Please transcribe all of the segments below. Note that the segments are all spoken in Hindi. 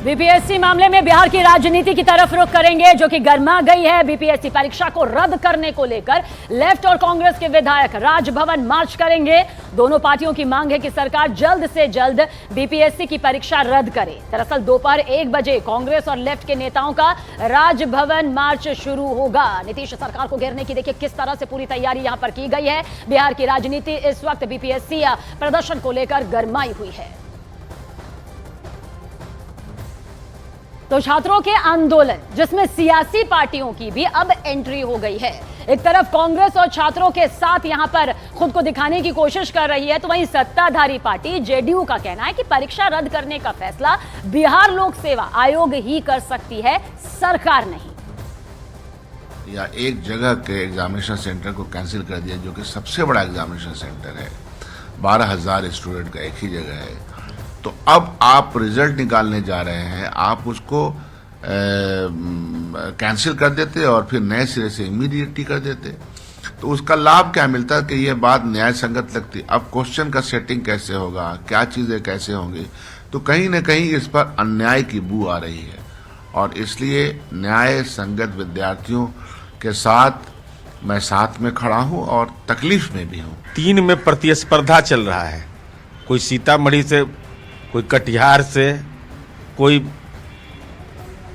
बीपीएससी मामले में बिहार की राजनीति की तरफ रुख करेंगे, जो कि गर्मा गई है। बीपीएससी परीक्षा को रद्द करने को लेकर लेफ्ट और कांग्रेस के विधायक राजभवन मार्च करेंगे। दोनों पार्टियों की मांग है कि सरकार जल्द से जल्द बीपीएससी की परीक्षा रद्द करे। दरअसल दोपहर 1 बजे कांग्रेस और लेफ्ट के नेताओं का राजभवन मार्च शुरू होगा। नीतीश सरकार को घेरने की देखिए किस तरह से पूरी तैयारी यहां पर की गई है। बिहार की राजनीति इस वक्त बीपीएससी प्रदर्शन को लेकर गरमाई हुई है। तो छात्रों के आंदोलन, जिसमें सियासी पार्टियों की भी अब एंट्री हो गई है। एक तरफ कांग्रेस और छात्रों के साथ यहां पर खुद को दिखाने की कोशिश कर रही है, तो वहीं सत्ताधारी पार्टी जेडीयू का कहना है कि परीक्षा रद्द करने का फैसला बिहार लोक सेवा आयोग ही कर सकती है, सरकार नहीं। या एक जगह के एग्जामिनेशन सेंटर को कैंसिल कर दिया, जो कि सबसे बड़ा एग्जामिनेशन सेंटर है, 12,000 स्टूडेंट का एक ही जगह है। तो अब आप रिजल्ट निकालने जा रहे हैं, आप उसको कैंसिल कर देते और फिर नए सिरे से इमीडिएटली कर देते, तो उसका लाभ क्या मिलता कि यह बात न्याय संगत लगती। अब क्वेश्चन का सेटिंग कैसे होगा, क्या चीजें कैसे होंगी, तो कहीं न कहीं इस पर अन्याय की बू आ रही है। और इसलिए न्याय संगत विद्यार्थियों के साथ मैं साथ में खड़ा हूं और तकलीफ में भी हूं। 3 में प्रतिस्पर्धा चल रहा है, कोई सीतामढ़ी से, कोई कटिहार से, कोई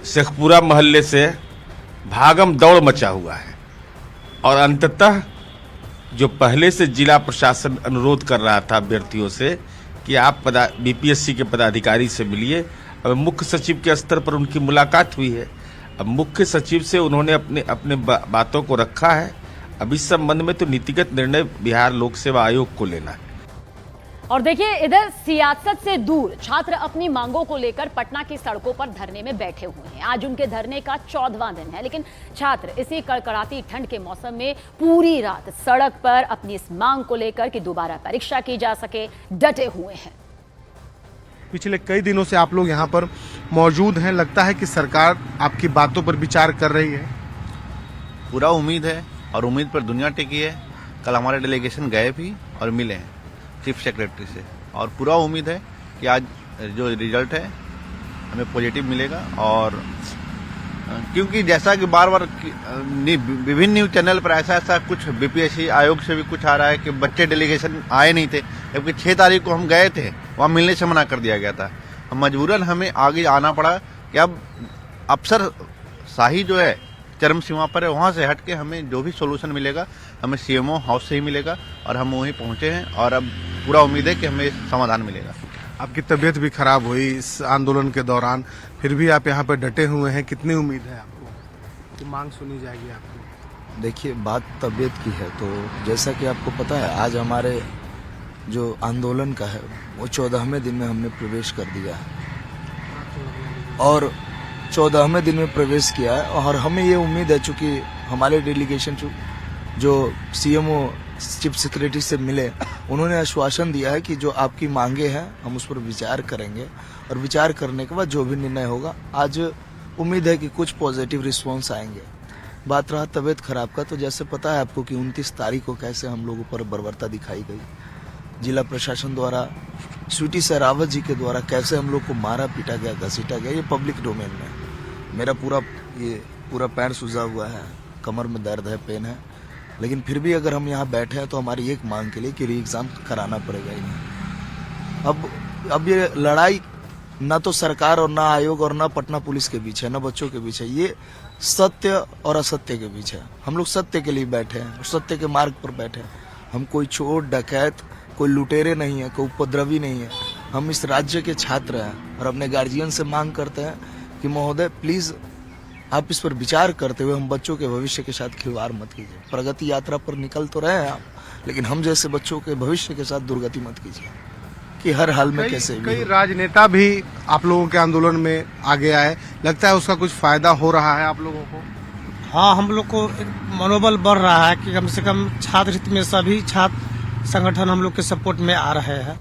शेखपुरा मोहल्ले से भागम दौड़ मचा हुआ है। और अंततः जो पहले से जिला प्रशासन अनुरोध कर रहा था अभ्यर्थियों से कि आप बीपीएससी के पदाधिकारी से मिलिए, अब मुख्य सचिव के स्तर पर उनकी मुलाकात हुई है। अब मुख्य सचिव से उन्होंने अपने बातों को रखा है। अब इस संबंध में तो नीतिगत निर्णय बिहार लोक सेवा आयोग को लेना है। और देखिए, इधर सियासत से दूर छात्र अपनी मांगों को लेकर पटना की सड़कों पर धरने में बैठे हुए हैं। आज उनके धरने का 14वां दिन है, लेकिन छात्र इसी कड़कड़ाती ठंड के मौसम में पूरी रात सड़क पर अपनी इस मांग को लेकर कि दोबारा परीक्षा की जा सके डटे हुए हैं। पिछले कई दिनों से आप लोग यहाँ पर मौजूद हैं, लगता है कि सरकार आपकी बातों पर विचार कर रही है। पूरा उम्मीद है और उम्मीद पर दुनिया टिकी है। कल हमारे डेलीगेशन गए भी और मिले हैं चीफ सेक्रेटरी से, और पूरा उम्मीद है कि आज जो रिजल्ट है हमें पॉजिटिव मिलेगा। और क्योंकि जैसा कि बार बार विभिन्न न्यूज चैनल पर ऐसा कुछ बीपीएससी आयोग से भी कुछ आ रहा है कि बच्चे डेलीगेशन आए नहीं थे, जबकि 6 तारीख को हम गए थे, वहाँ मिलने से मना कर दिया गया था। मजबूरन हमें आगे आना पड़ा कि अब अफसर शाही जो है चरम सीमा पर है, वहाँ से हट के हमें जो भी सोल्यूशन मिलेगा हमें सीएमओ हाउस से ही मिलेगा, और हम वहीं पहुँचे हैं और अब पूरा उम्मीद है कि हमें समाधान मिलेगा। आपकी तबीयत भी खराब हुई इस आंदोलन के दौरान, फिर भी आप यहाँ पर डटे हुए हैं। कितनी उम्मीद है आपको कि मांग सुनी जाएगी आपकी? देखिए, बात तबीयत की है तो जैसा कि आपको पता है, आज हमारे जो आंदोलन का है वो 14वें दिन में हमने प्रवेश कर दिया है और 14वें दिन में प्रवेश किया है। और हमें ये उम्मीद है, चूंकि हमारे डेलीगेशन जो सीएमओ चीफ सेक्रेटरी से मिले, उन्होंने आश्वासन दिया है कि जो आपकी मांगे हैं हम उस पर विचार करेंगे, और विचार करने के बाद जो भी निर्णय होगा, आज उम्मीद है कि कुछ पॉजिटिव रिस्पॉन्स आएंगे। बात रहा तबीयत खराब का, तो जैसे पता है आपको कि 29 तारीख को कैसे हम लोगों पर बर्बरता दिखाई गई, जिला प्रशासन द्वारा, स्वीटी सहरावत जी के द्वारा कैसे हम लोग को मारा पीटा गया, घसीटा गया, ये पब्लिक डोमेन में। मेरा पूरा पैर सूजा हुआ है, कमर में दर्द है, पेन है, लेकिन फिर भी अगर हम यहाँ बैठे हैं तो हमारी एक मांग के लिए कि री एग्जाम कराना पड़ेगा इन्हें। अब ये लड़ाई ना तो सरकार और ना आयोग और ना पटना पुलिस के बीच है, ना बच्चों के बीच है, ये सत्य और असत्य के बीच है। हम लोग सत्य के लिए बैठे हैं, सत्य के मार्ग पर बैठे हैं। हम कोई चोर डकैत, कोई लुटेरे नहीं है, कोई उपद्रवी नहीं है। हम इस राज्य के छात्र हैं और अपने गार्जियन से मांग करते हैं कि महोदय प्लीज आप इस पर विचार करते हुए हम बच्चों के भविष्य के साथ खिलवाड़ मत कीजिए। प्रगति यात्रा पर निकल तो रहे हैं आप, लेकिन हम जैसे बच्चों के भविष्य के साथ दुर्गति मत कीजिए कि हर हाल में कैसे भी। कई राजनेता भी आप लोगों के आंदोलन में आगे आए, लगता है उसका कुछ फायदा हो रहा है आप लोगों को? हाँ, हम लोग को मनोबल बढ़ रहा है कि कम से कम छात्र हित में सभी छात्र संगठन हम लोग के सपोर्ट में आ रहे हैं।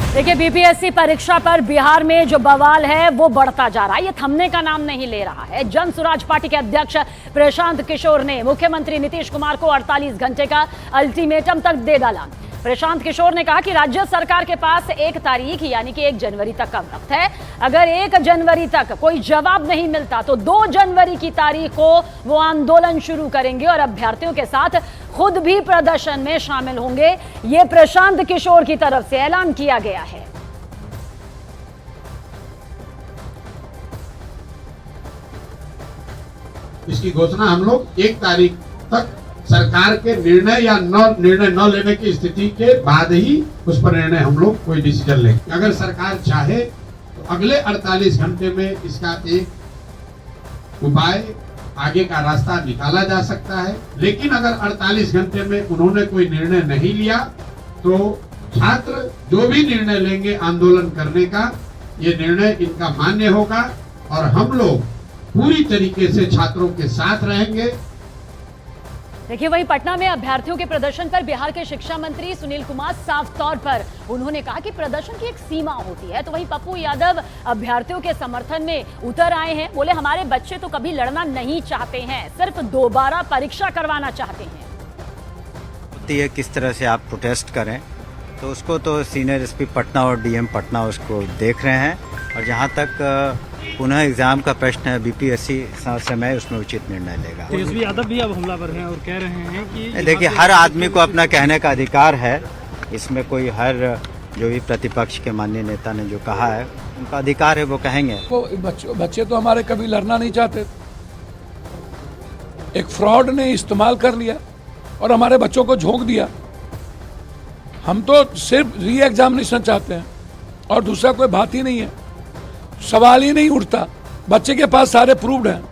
देखिए, बीपीएससी परीक्षा पर बिहार में जो बवाल है वो बढ़ता जा रहा है, ये थमने का नाम नहीं ले रहा है। जन सुराज पार्टी के अध्यक्ष प्रशांत किशोर ने मुख्यमंत्री नीतीश कुमार को 48 घंटे का अल्टीमेटम तक दे डाला। प्रशांत किशोर ने कहा कि राज्य सरकार के पास 1 तारीख यानी कि 1 जनवरी तक का वक्त है। अगर 1 जनवरी तक कोई जवाब नहीं मिलता तो 2 जनवरी की तारीख को वो आंदोलन शुरू करेंगे और अभ्यर्थियों के साथ खुद भी प्रदर्शन में शामिल होंगे। ये प्रशांत किशोर की तरफ से ऐलान किया गया है। इसकी घोषणा हम लोग 1 तारीख तक सरकार के निर्णय या निर्णय न लेने की स्थिति के बाद ही उस पर निर्णय हम लोग कोई डिसीजन लेंगे। अगर सरकार चाहे तो अगले 48 घंटे में इसका एक उपाय आगे का रास्ता निकाला जा सकता है, लेकिन अगर 48 घंटे में उन्होंने कोई निर्णय नहीं लिया तो छात्र जो भी निर्णय लेंगे आंदोलन करने का, ये निर्णय इनका मान्य होगा और हम लोग पूरी तरीके से छात्रों के साथ रहेंगे। देखिए, वहीं पटना में अभ्यर्थियों के प्रदर्शन पर बिहार के शिक्षा मंत्री सुनील कुमार साफ तौर पर उन्होंने कहा कि प्रदर्शन की एक सीमा होती है। तो वहीं पप्पू यादव अभ्यर्थियों के समर्थन में उतर आए हैं। बोले, हमारे बच्चे तो कभी लड़ना नहीं चाहते हैं, सिर्फ दोबारा परीक्षा करवाना चाहते हैं। होती है किस तरह से आप प्रोटेस्ट करें, तो उसको तो सीनियर एसपी पटना और डीएम पटना उसको देख रहे हैं। और जहाँ तक पुनः एग्जाम का प्रश्न है, बीपीएससी समय उसमें उचित निर्णय लेगा। तेजस्वी यादव भी अब हमलावर हैं और कह रहे हैं कि देखिए, हर आदमी को अपना कहने का अधिकार है। इसमें कोई हर जो भी प्रतिपक्ष के माननीय नेता ने जो कहा है उनका अधिकार है, वो कहेंगे। बच्चे तो हमारे कभी लड़ना नहीं चाहते। एक फ्रॉड ने इस्तेमाल कर लिया और हमारे बच्चों को झोंक दिया। हम तो सिर्फ री एग्जामिनेशन चाहते हैं और दूसरा कोई बात ही नहीं है, सवाल ही नहीं उठता। बच्चे के पास सारे प्रूव्ड हैं।